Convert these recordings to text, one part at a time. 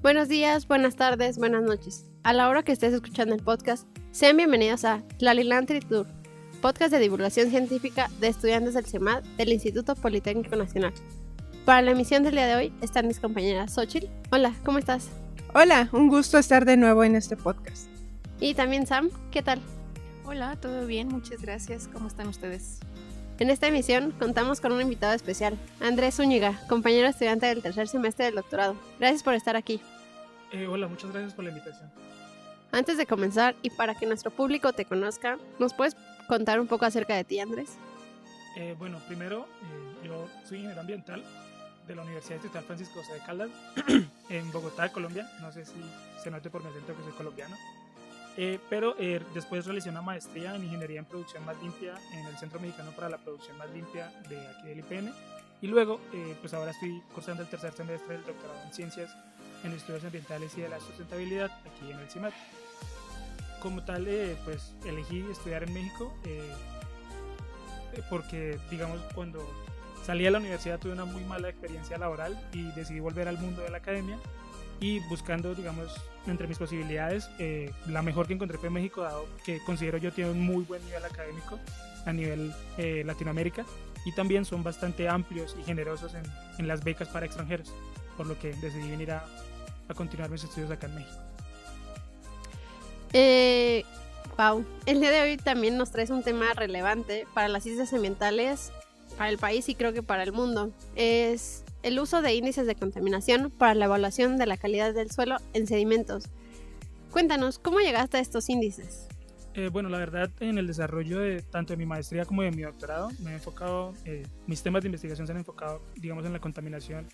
Buenos días, buenas tardes, buenas noches. A la hora que estés escuchando el podcast, sean bienvenidos a Tlalilantli Tour, podcast de divulgación científica de estudiantes del CEMAD del Instituto Politécnico Nacional. Para la emisión del día de hoy están mis compañeras Xochitl. Hola, ¿cómo estás? Hola, un gusto estar de nuevo en este podcast. Y también Sam, ¿qué tal? Hola, todo bien, muchas gracias. ¿Cómo están ustedes? En esta emisión contamos con un invitado especial, Andrés Zúñiga, compañero estudiante del tercer semestre del doctorado. Gracias por estar aquí. Hola, muchas gracias por la invitación. Antes de comenzar y para que nuestro público te conozca, ¿nos puedes contar un poco acerca de ti, Andrés? Bueno, primero, yo soy ingeniero ambiental de la Universidad Distrital Francisco José de Caldas, en Bogotá, Colombia. No sé si se note por mi acento que soy colombiano. Pero después realicé una maestría en Ingeniería en Producción Más Limpia en el Centro Mexicano para la Producción Más Limpia de aquí del IPN. Y luego, pues ahora estoy cursando el tercer semestre del doctorado en Ciencias en Estudios Ambientales y de la Sustentabilidad aquí en el CIMAD. Como tal, pues elegí estudiar en México porque, digamos, cuando salí de la universidad tuve una muy mala experiencia laboral y decidí volver al mundo de la academia y buscando, digamos, entre mis posibilidades, la mejor que encontré fue México, dado que considero yo tiene un muy buen nivel académico a nivel Latinoamérica y también son bastante amplios y generosos en las becas para extranjeros, por lo que decidí venir a continuar mis estudios acá en México. Pau, el día de hoy también nos traes un tema relevante para las ciencias ambientales, para el país y creo que para el mundo. Es el uso de índices de contaminación para la evaluación de la calidad del suelo en sedimentos. Cuéntanos, ¿cómo llegaste a estos índices? Bueno, la verdad, en el desarrollo de tanto de mi maestría como de mi doctorado, me he enfocado, mis temas de investigación se han enfocado, digamos, en la contaminación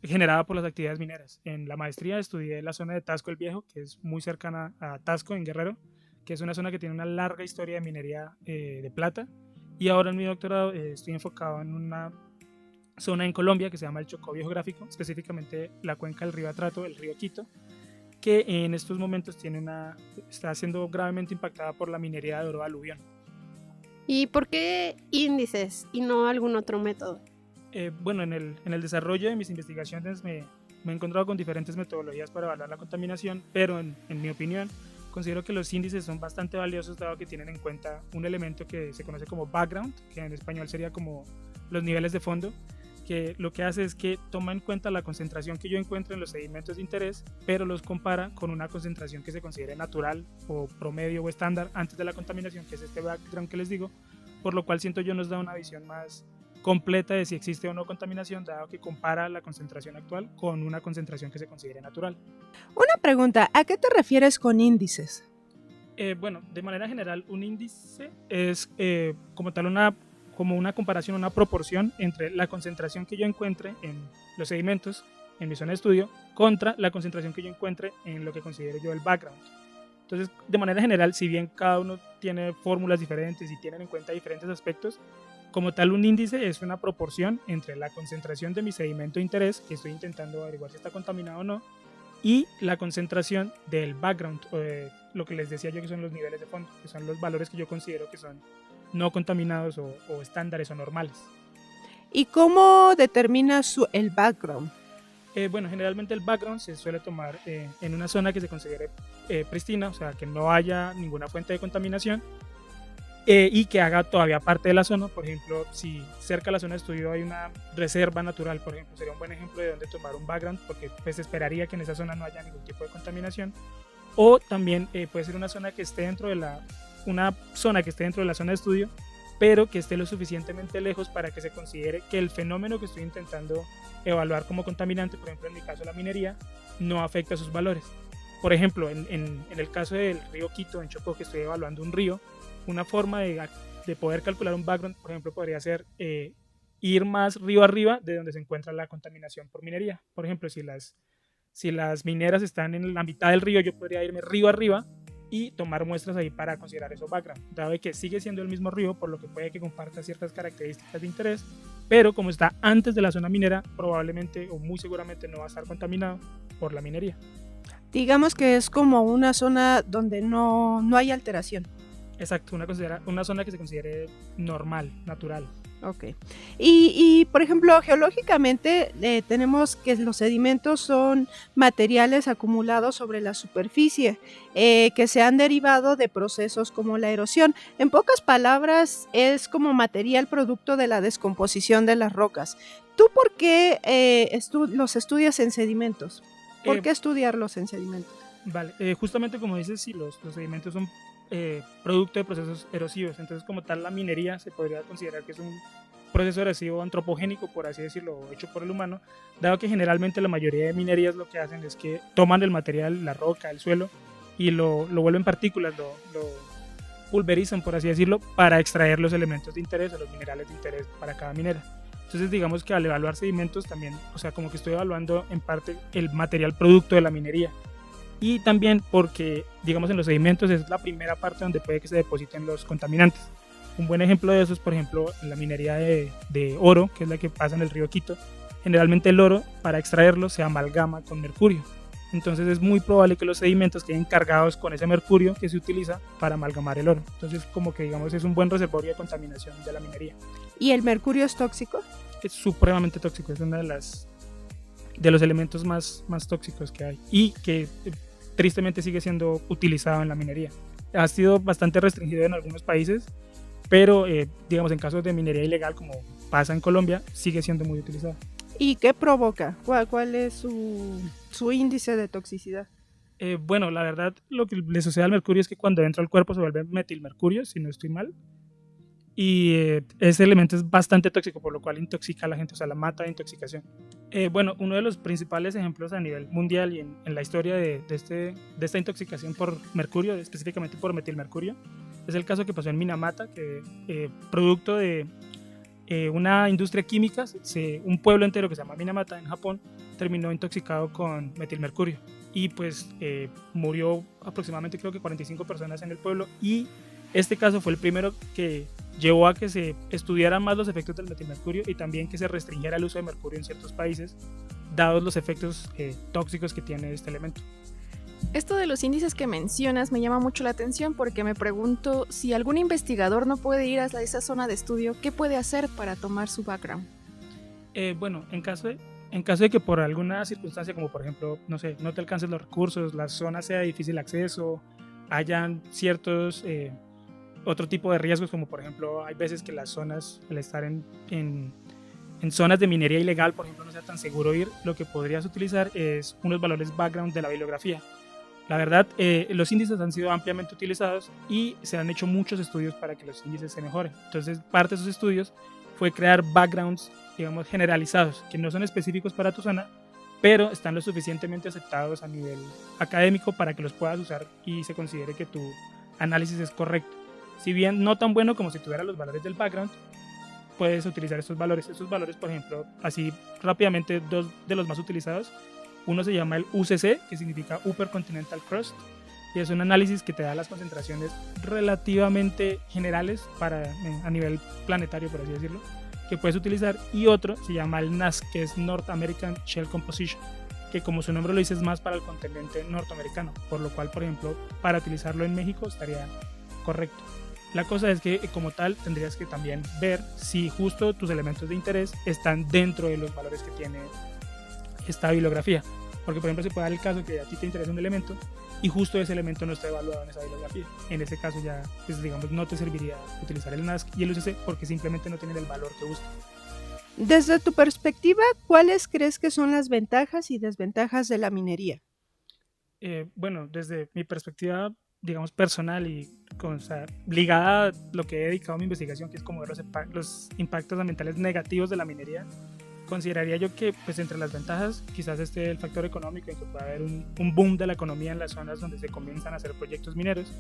generada por las actividades mineras. En la maestría estudié la zona de Tasco el Viejo, que es muy cercana a Tasco, en Guerrero, que es una zona que tiene una larga historia de minería de plata. Y ahora en mi doctorado estoy enfocado en una zona en Colombia que se llama el Chocó Biográfico, específicamente la cuenca del río Atrato, el río Quito, que en estos momentos está siendo gravemente impactada por la minería de oro aluvión. ¿Y por qué índices y no algún otro método? Bueno, en el desarrollo de mis investigaciones me he encontrado con diferentes metodologías para evaluar la contaminación, pero en mi opinión considero que los índices son bastante valiosos dado que tienen en cuenta un elemento que se conoce como background, que en español sería como los niveles de fondo, que lo que hace es que toma en cuenta la concentración que yo encuentro en los sedimentos de interés, pero los compara con una concentración que se considere natural o promedio o estándar antes de la contaminación, que es este background que les digo, por lo cual siento yo nos da una visión más completa de si existe o no contaminación, dado que compara la concentración actual con una concentración que se considere natural. Una pregunta, ¿a qué te refieres con índices? Bueno, de manera general, un índice es como tal como una comparación, una proporción entre la concentración que yo encuentre en los sedimentos en mi zona de estudio contra la concentración que yo encuentre en lo que considero yo el background. Entonces, de manera general, si bien cada uno tiene fórmulas diferentes y tienen en cuenta diferentes aspectos, como tal, un índice es una proporción entre la concentración de mi sedimento de interés, que estoy intentando averiguar si está contaminado o no, y la concentración del background, lo que les decía yo que son los niveles de fondo, que son los valores que yo considero que son no contaminados o estándares o normales. ¿Y cómo determinas el background? Bueno, generalmente el background se suele tomar en una zona que se considere pristina, o sea, que no haya ninguna fuente de contaminación, y que haga todavía parte de la zona. Por ejemplo, si cerca de la zona de estudio hay una reserva natural, por ejemplo, sería un buen ejemplo de dónde tomar un background, porque pues esperaría que en esa zona no haya ningún tipo de contaminación. O también puede ser una zona que esté dentro de la zona de estudio, pero que esté lo suficientemente lejos para que se considere que el fenómeno que estoy intentando evaluar como contaminante, por ejemplo en mi caso la minería, no afecta sus valores. Por ejemplo, en el caso del río Quito, en Chocó, que estoy evaluando un río, una forma de poder calcular un background, por ejemplo, podría ser ir más río arriba de donde se encuentra la contaminación por minería. Por ejemplo, si las mineras están en la mitad del río, yo podría irme río arriba y tomar muestras ahí para considerar eso background, dado que sigue siendo el mismo río, por lo que puede que comparta ciertas características de interés, pero como está antes de la zona minera, probablemente o muy seguramente no va a estar contaminado por la minería. Digamos que es como una zona donde no hay alteración. Exacto, una zona que se considere normal, natural. Ok. Y, por ejemplo, geológicamente tenemos que los sedimentos son materiales acumulados sobre la superficie que se han derivado de procesos como la erosión. En pocas palabras, es como material producto de la descomposición de las rocas. ¿Tú por qué los estudias en sedimentos? ¿Por Eh, qué estudiarlos en sedimentos? Vale, justamente como dices, sí, los sedimentos son producto de procesos erosivos, entonces como tal la minería se podría considerar que es un proceso erosivo antropogénico, por así decirlo, hecho por el humano, dado que generalmente la mayoría de minerías lo que hacen es que toman el material, la roca, el suelo, y lo vuelven partículas, lo pulverizan, por así decirlo, para extraer los elementos de interés o los minerales de interés para cada minera. Entonces digamos que al evaluar sedimentos también, o sea, como que estoy evaluando en parte el material producto de la minería. Y también porque, digamos, en los sedimentos es la primera parte donde puede que se depositen los contaminantes. Un buen ejemplo de eso es, por ejemplo, en la minería de oro, que es la que pasa en el río Quito. Generalmente el oro, para extraerlo, se amalgama con mercurio. Entonces es muy probable que los sedimentos queden cargados con ese mercurio que se utiliza para amalgamar el oro. Entonces, como que, digamos, es un buen reservorio de contaminación de la minería. ¿Y el mercurio es tóxico? Es supremamente tóxico, es uno de los elementos más tóxicos que hay y que tristemente sigue siendo utilizado en la minería. Ha sido bastante restringido en algunos países, pero digamos en casos de minería ilegal como pasa en Colombia, sigue siendo muy utilizado. ¿Y qué provoca? ¿Cuál es su índice de toxicidad? Bueno, la verdad lo que le sucede al mercurio es que cuando entra al cuerpo se vuelve metilmercurio, si no estoy mal, y ese elemento es bastante tóxico, por lo cual intoxica a la gente, o sea, la mata de intoxicación. Bueno, uno de los principales ejemplos a nivel mundial y en la historia de esta intoxicación por mercurio, específicamente por metilmercurio, es el caso que pasó en Minamata, que producto de una industria química, un pueblo entero que se llama Minamata en Japón terminó intoxicado con metilmercurio y pues murió aproximadamente creo que 45 personas en el pueblo, y este caso fue el primero que llevó a que se estudiaran más los efectos del metilmercurio y también que se restringiera el uso de mercurio en ciertos países, dados los efectos tóxicos que tiene este elemento. Esto de los índices que mencionas me llama mucho la atención porque me pregunto si algún investigador no puede ir a esa zona de estudio, ¿qué puede hacer para tomar su background? Bueno, en caso de que por alguna circunstancia, como por ejemplo, no sé, no te alcancen los recursos, la zona sea de difícil acceso, hayan ciertos otro tipo de riesgos, como por ejemplo hay veces que las zonas, al estar en zonas de minería ilegal, por ejemplo, no sea tan seguro ir, lo que podrías utilizar es unos valores background de la bibliografía. La verdad, los índices han sido ampliamente utilizados y se han hecho muchos estudios para que los índices se mejoren. Entonces, parte de esos estudios fue crear backgrounds, digamos, generalizados, que no son específicos para tu zona, pero están lo suficientemente aceptados a nivel académico para que los puedas usar y se considere que tu análisis es correcto. Si bien no tan bueno como si tuviera los valores del background, puedes utilizar estos valores. Estos valores, por ejemplo, así rápidamente, dos de los más utilizados. Uno se llama el UCC, que significa Upper Continental Crust, y es un análisis que te da las concentraciones relativamente generales a nivel planetario, por así decirlo, que puedes utilizar. Y otro se llama el NASC, que es North American Shale Composition, que como su nombre lo dice es más para el continente norteamericano, por lo cual, por ejemplo, para utilizarlo en México estaría correcto. La cosa es que como tal tendrías que también ver si justo tus elementos de interés están dentro de los valores que tiene esta bibliografía, porque por ejemplo se puede dar el caso que a ti te interesa un elemento y justo ese elemento no está evaluado en esa bibliografía. En ese caso ya, pues digamos, no te serviría utilizar el NASC y el UCC porque simplemente no tienen el valor que buscas. Desde tu perspectiva, ¿cuáles crees que son las ventajas y desventajas de la minería? Bueno, desde mi perspectiva, digamos, personal y ligada a lo que he dedicado a mi investigación, que es como ver los impactos ambientales negativos de la minería, consideraría yo que pues entre las ventajas quizás esté el factor económico, en que puede haber un boom de la economía en las zonas donde se comienzan a hacer proyectos mineros,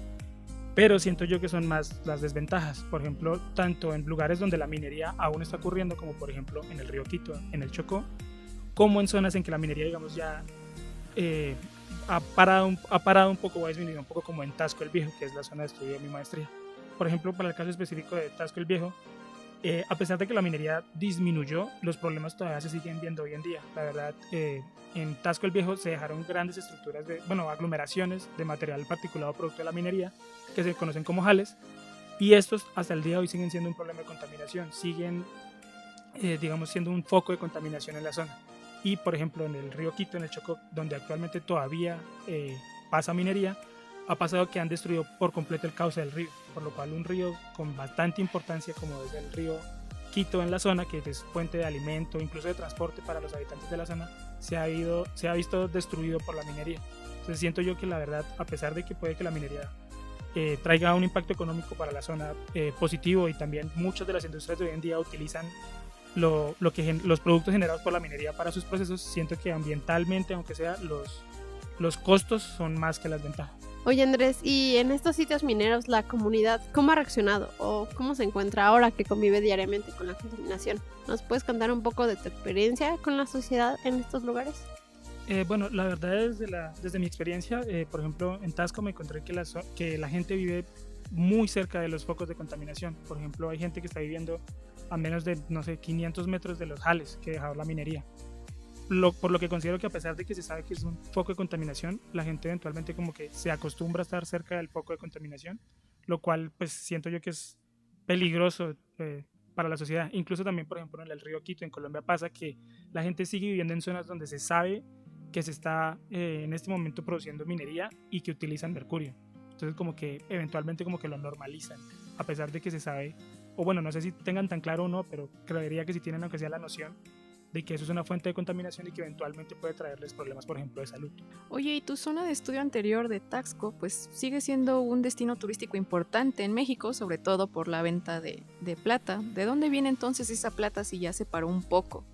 pero siento yo que son más las desventajas, por ejemplo, tanto en lugares donde la minería aún está ocurriendo, como por ejemplo en el río Quito, en el Chocó, como en zonas en que la minería, digamos, ya ha parado un poco, o ha disminuido un poco, como en Tasco el Viejo, que es la zona de estudio de mi maestría. Por ejemplo, para el caso específico de Tasco el Viejo, a pesar de que la minería disminuyó, los problemas todavía se siguen viendo hoy en día. La verdad, en Tasco el Viejo se dejaron grandes aglomeraciones de material particulado producto de la minería, que se conocen como jales, y estos hasta el día de hoy siguen siendo un problema de contaminación, siguen digamos siendo un foco de contaminación en la zona. Y por ejemplo en el río Quito, en el Chocó, donde actualmente todavía pasa minería, ha pasado que han destruido por completo el cauce del río, por lo cual un río con bastante importancia como es el río Quito en la zona, que es fuente de alimento, incluso de transporte para los habitantes de la zona, se ha visto destruido por la minería. Entonces siento yo que la verdad, a pesar de que puede que la minería traiga un impacto económico para la zona positivo, y también muchas de las industrias de hoy en día utilizan los productos generados por la minería para sus procesos, siento que ambientalmente, aunque sea, los costos son más que las ventajas. Oye Andrés, y en estos sitios mineros, la comunidad, ¿cómo ha reaccionado o cómo se encuentra ahora que convive diariamente con la contaminación? ¿Nos puedes contar un poco de tu experiencia con la sociedad en estos lugares? Bueno, la verdad desde mi experiencia, por ejemplo en Tasco me encontré que la gente vive muy cerca de los focos de contaminación. Por ejemplo, hay gente que está viviendo a menos de, no sé, 500 metros de los jales que dejaba la minería. Por lo que considero que a pesar de que se sabe que es un foco de contaminación, la gente eventualmente como que se acostumbra a estar cerca del foco de contaminación, lo cual pues siento yo que es peligroso para la sociedad. Incluso también, por ejemplo, en el río Quito, en Colombia, pasa que la gente sigue viviendo en zonas donde se sabe que se está en este momento produciendo minería y que utilizan mercurio. Entonces como que eventualmente como que lo normalizan, a pesar de que se sabe, o bueno, no sé si tengan tan claro o no, pero creería que sí tienen aunque sea la noción de que eso es una fuente de contaminación y que eventualmente puede traerles problemas, por ejemplo, de salud. Oye, y tu zona de estudio anterior de Taxco, pues sigue siendo un destino turístico importante en México, sobre todo por la venta de plata. ¿De dónde viene entonces esa plata si ya se paró un poco?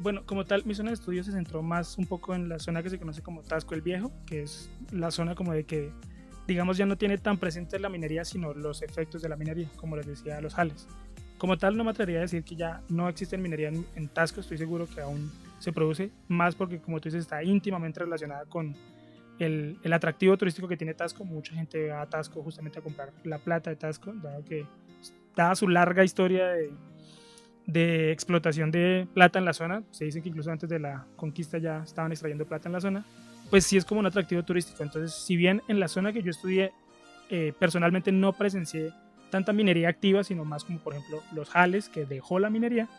Bueno, como tal, mi zona de estudio se centró más un poco en la zona que se conoce como Tasco el Viejo, que es la zona como de que, digamos, ya no tiene tan presente la minería, sino los efectos de la minería, como les decía, los jales. Como tal, no me atrevería a decir que ya no existe minería en Tasco, estoy seguro que aún se produce, más porque, como tú dices, está íntimamente relacionada con el atractivo turístico que tiene Tasco. Mucha gente va a Tasco justamente a comprar la plata de Tasco, dada su larga historia de explotación de plata en la zona. Se dice que incluso antes de la conquista ya estaban extrayendo plata en la zona, pues sí es como un atractivo turístico. Entonces, si bien en la zona que yo estudié personalmente no presencié tanta minería activa, sino más como por ejemplo los jales que dejó la minería,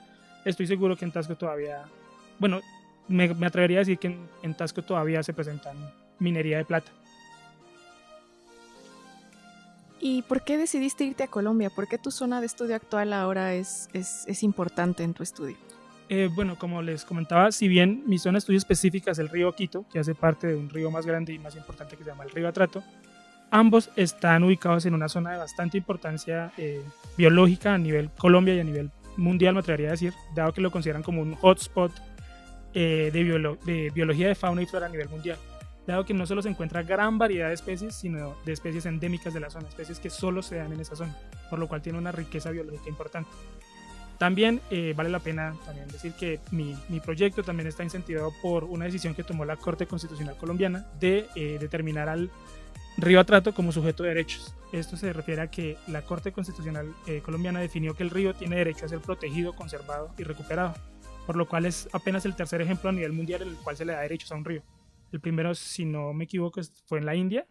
estoy seguro que en Tasco todavía, bueno, me atrevería a decir que en Tasco todavía se presentan minería de plata. ¿Y por qué decidiste irte a Colombia? ¿Por qué tu zona de estudio actual ahora es importante en tu estudio? Bueno, como les comentaba, si bien mi zona de estudio específica es el río Quito, que hace parte de un río más grande y más importante que se llama el río Atrato, ambos están ubicados en una zona de bastante importancia biológica a nivel Colombia y a nivel mundial, me atrevería a decir, dado que lo consideran como un hotspot de biología de fauna y flora a nivel mundial, dado que no solo se encuentra gran variedad de especies, sino de especies endémicas de la zona, especies que solo se dan en esa zona, por lo cual tiene una riqueza biológica importante. También vale la pena también decir que mi proyecto también está incentivado por una decisión que tomó la Corte Constitucional Colombiana de determinar al río Atrato como sujeto de derechos. Esto se refiere a que la Corte Constitucional colombiana definió que el río tiene derecho a ser protegido, conservado y recuperado, por lo cual es apenas el tercer ejemplo a nivel mundial en el cual se le da derechos a un río. El primero, si no me equivoco, fue en la India,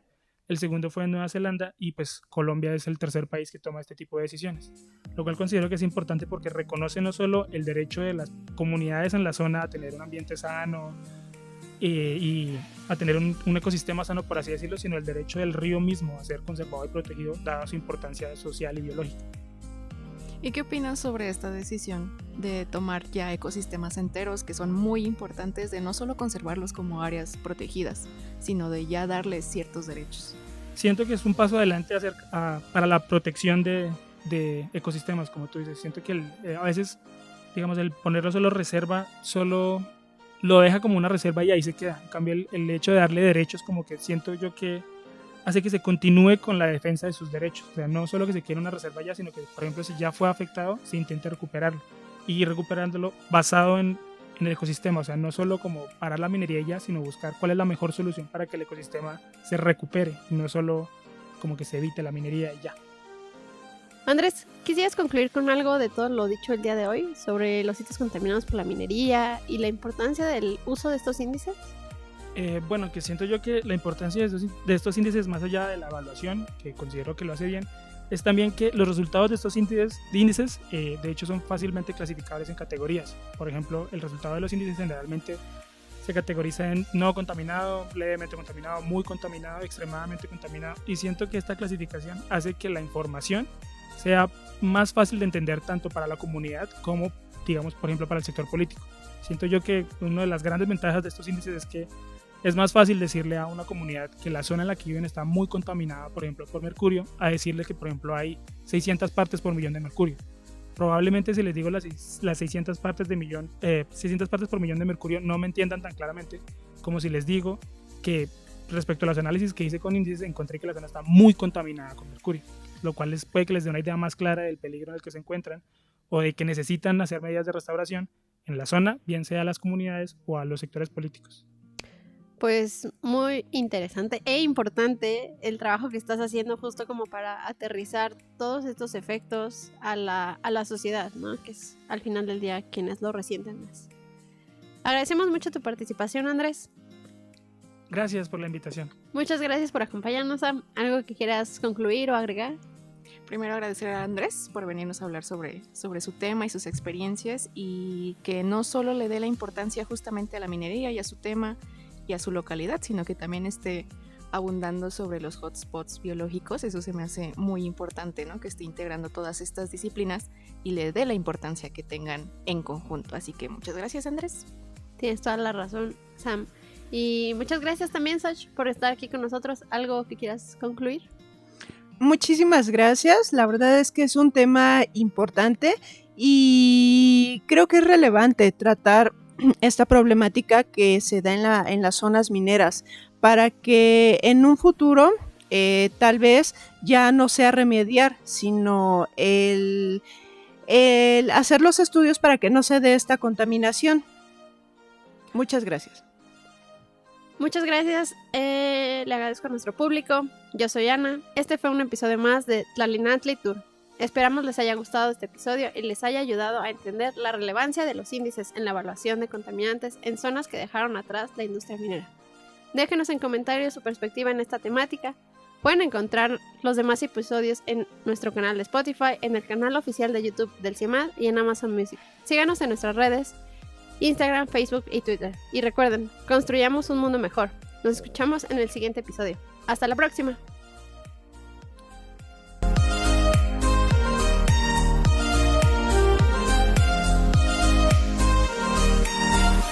el segundo fue en Nueva Zelanda y pues Colombia es el tercer país que toma este tipo de decisiones, lo cual considero que es importante porque reconoce no solo el derecho de las comunidades en la zona a tener un ambiente sano y a tener un ecosistema sano, por así decirlo, sino el derecho del río mismo a ser conservado y protegido dada su importancia social y biológica. ¿Y qué opinas sobre esta decisión de tomar ya ecosistemas enteros que son muy importantes, de no solo conservarlos como áreas protegidas, sino de ya darles ciertos derechos? Siento que es un paso adelante para la protección de ecosistemas, como tú dices. Siento que a veces, digamos, el ponerlo solo reserva, solo lo deja como una reserva y ahí se queda. En cambio, el hecho de darle derechos, como que siento yo que hace que se continúe con la defensa de sus derechos. O sea, no solo que se quiera una reserva ya, sino que, por ejemplo, si ya fue afectado, se intente recuperarlo. Y recuperándolo basado en el ecosistema. O sea, no solo como parar la minería ya, sino buscar cuál es la mejor solución para que el ecosistema se recupere. No solo como que se evite la minería y ya. Andrés, ¿quisieras concluir con algo de todo lo dicho el día de hoy sobre los sitios contaminados por la minería y la importancia del uso de estos índices? Bueno, que siento yo que la importancia de estos índices, más allá de la evaluación, que considero que lo hace bien, es también que los resultados de estos índices de hecho son fácilmente clasificables en categorías. Por ejemplo, el resultado de los índices generalmente se categoriza en no contaminado, levemente contaminado, muy contaminado, extremadamente contaminado, y siento que esta clasificación hace que la información sea más fácil de entender tanto para la comunidad como, digamos, por ejemplo, para el sector político. Siento yo que una de las grandes ventajas de estos índices es que es más fácil decirle a una comunidad que la zona en la que viven está muy contaminada, por ejemplo, por mercurio, a decirle que, por ejemplo, hay 600 partes por millón de mercurio. Probablemente si les digo las 600 partes por millón de mercurio no me entiendan tan claramente como si les digo que respecto a los análisis que hice con índices encontré que la zona está muy contaminada con mercurio, lo cual puede que les dé una idea más clara del peligro en el que se encuentran o de que necesitan hacer medidas de restauración en la zona, bien sea a las comunidades o a los sectores políticos. Pues muy interesante e importante el trabajo que estás haciendo justo como para aterrizar todos estos efectos a la sociedad, ¿no? Que es al final del día quienes lo resienten más. Agradecemos mucho tu participación, Andrés. Gracias por la invitación. Muchas gracias por acompañarnos, Sam. ¿Algo que quieras concluir o agregar? Primero agradecer a Andrés por venirnos a hablar sobre su tema y sus experiencias, y que no solo le dé la importancia justamente a la minería y a su tema y a su localidad, sino que también esté abundando sobre los hotspots biológicos. Eso se me hace muy importante, ¿no? Que esté integrando todas estas disciplinas y le dé la importancia que tengan en conjunto. Así que muchas gracias, Andrés. Tienes toda la razón, Sam. Y muchas gracias también, Sach, por estar aquí con nosotros. ¿Algo que quieras concluir? Muchísimas gracias. La verdad es que es un tema importante y creo que es relevante tratar esta problemática que se da en las zonas mineras para que en un futuro tal vez ya no sea remediar, sino el hacer los estudios para que no se dé esta contaminación. Muchas gracias. Muchas gracias, le agradezco a nuestro público. Yo soy Ana, este fue un episodio más de Tlalinantli Tour. Esperamos les haya gustado este episodio y les haya ayudado a entender la relevancia de los índices en la evaluación de contaminantes en zonas que dejaron atrás la industria minera. Déjenos en comentarios su perspectiva en esta temática. Pueden encontrar los demás episodios en nuestro canal de Spotify, en el canal oficial de YouTube del CIEMAT y en Amazon Music. Síganos en nuestras redes, Instagram, Facebook y Twitter. Y recuerden, construyamos un mundo mejor. Nos escuchamos en el siguiente episodio. ¡Hasta la próxima!